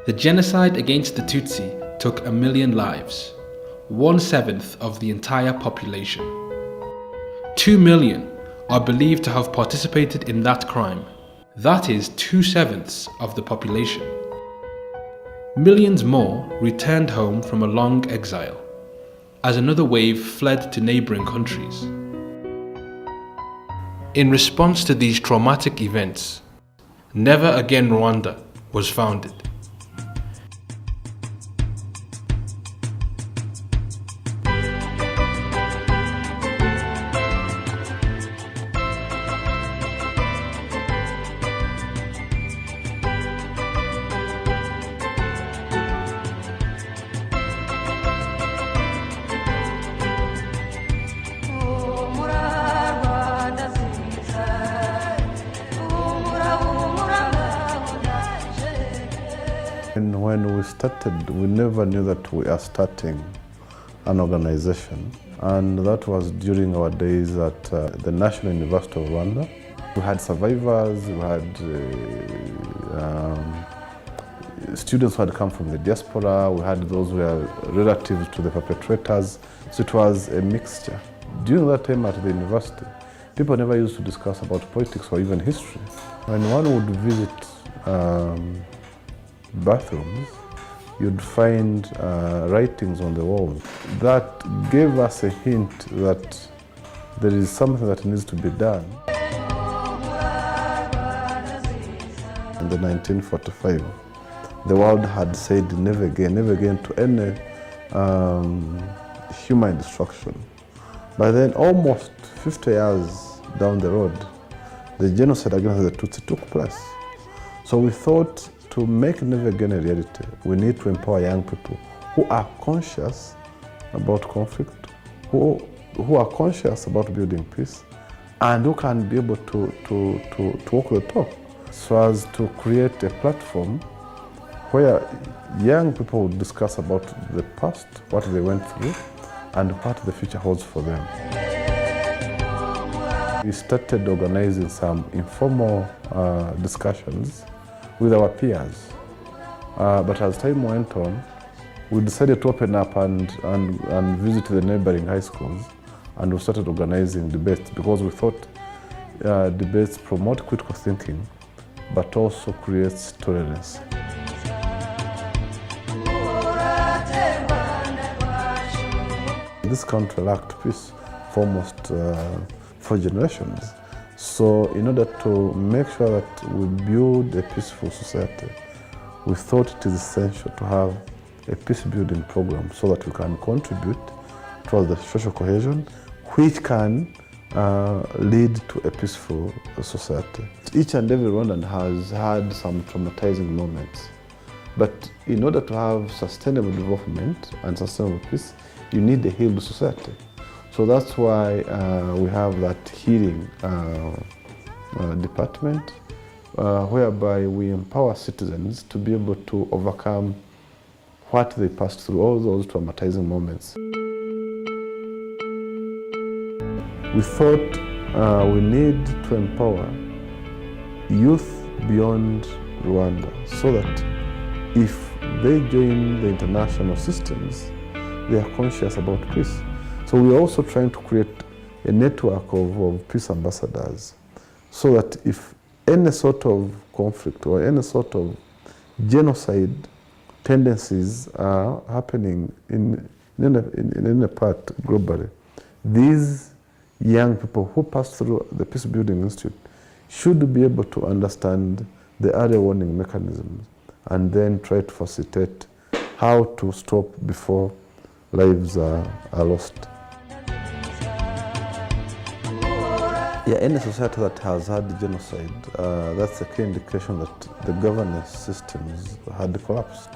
The genocide against the Tutsi took 1 million lives, 1/7 of the entire population. 2 million are believed to have participated in that crime. That is 2/7 of the population. Millions more returned home from a long exile, as another wave fled to neighbouring countries. In response to these traumatic events, Never Again Rwanda was founded. And when we started, we never knew that we are starting an organization. And that was during our days at the National University of Rwanda. We had survivors, we had students who had come from the diaspora, we had those who were relatives to the perpetrators. So it was a mixture. During that time at the university, people never used to discuss about politics or even history. When one would visit bathrooms, you'd find writings on the walls. That gave us a hint that there is something that needs to be done. In the 1945, the world had said never again to any human destruction. By then, almost 50 years down the road, the genocide against the Tutsi took place. So we thought, to make never again a reality, we need to empower young people who are conscious about conflict, who are conscious about building peace, and who can be able to walk the talk, so as to create a platform where young people will discuss about the past, what they went through, and what the future holds for them. We started organizing some informal discussions with our peers. But as time went on, we decided to open up and visit the neighboring high schools, and we started organizing debates, because we thought debates promote critical thinking, but also creates tolerance. This country lacked peace for almost 4 generations. So in order to make sure that we build a peaceful society, we thought it is essential to have a peace-building program so that we can contribute towards the social cohesion, which can lead to a peaceful society. Each and every Rwandan has had some traumatizing moments. But in order to have sustainable development and sustainable peace, you need a healed society. So that's why we have that healing department, whereby we empower citizens to be able to overcome what they passed through, all those traumatizing moments. We thought we need to empower youth beyond Rwanda, so that if they join the international systems, they are conscious about peace. So we are also trying to create a network of peace ambassadors, so that if any sort of conflict or any sort of genocide tendencies are happening in any part globally, these young people who pass through the Peace Building Institute should be able to understand the early warning mechanisms and then try to facilitate how to stop before lives are lost. Yeah, any society that has had genocide, that's a clear indication that the governance systems had collapsed.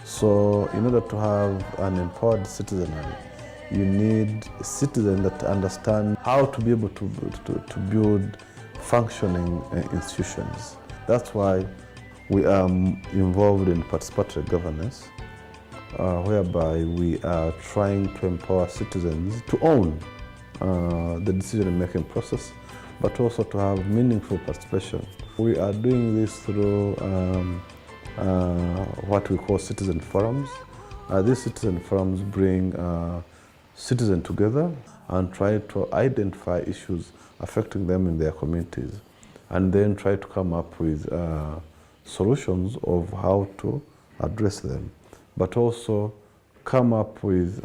So in order to have an empowered citizenry, you need a citizen that understands how to be able to build functioning institutions. That's why we are involved in participatory governance, whereby we are trying to empower citizens to own the decision-making process, but also to have meaningful participation. We are doing this through what we call citizen forums. These citizen forums bring citizens together and try to identify issues affecting them in their communities, and then try to come up with solutions of how to address them, but also come up with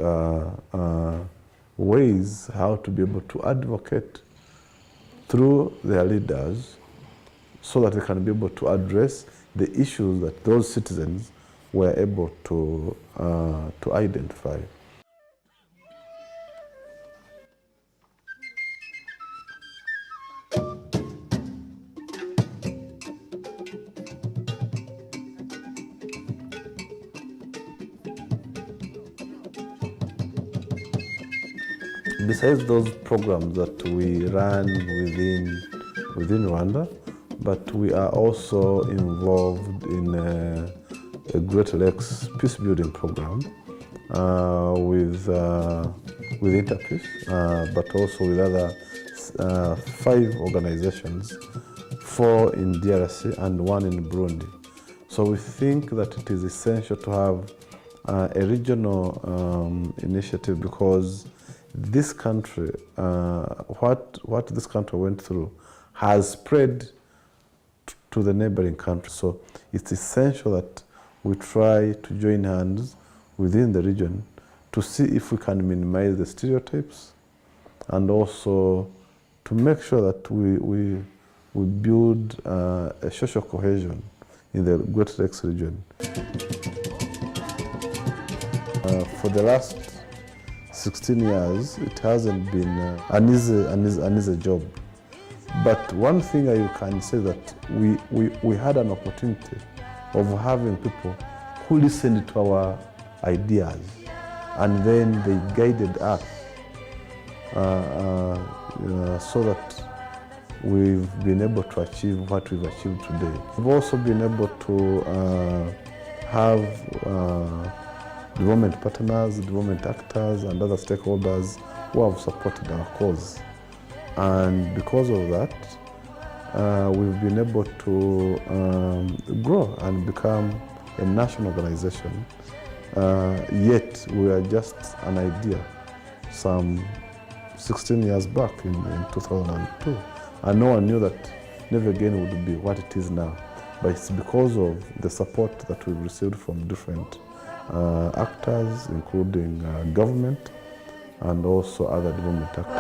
ways how to be able to advocate through their leaders so that they can be able to address the issues that those citizens were able to identify. Besides those programs that we run within Rwanda, but we are also involved in a Great Lakes peace building program with Interpeace, but also with other 5 organizations, 4 in DRC and 1 in Burundi. So we think that it is essential to have a regional initiative, because this country, what this country went through has spread to the neighboring countries. So it's essential that we try to join hands within the region to see if we can minimize the stereotypes, and also to make sure that we build a social cohesion in the Great Lakes region. For the last 16 years, it hasn't been an easy job. But one thing I can say that we had an opportunity of having people who listened to our ideas, and then they guided us so that we've been able to achieve what we've achieved today. We've also been able to have development partners, development actors, and other stakeholders who have supported our cause. And because of that, we've been able to grow and become a national organization. Yet we are just an idea some 16 years back in 2002. And no one knew that Never Again would be what it is now. But it's because of the support that we've received from different actors, including government and also other development actors.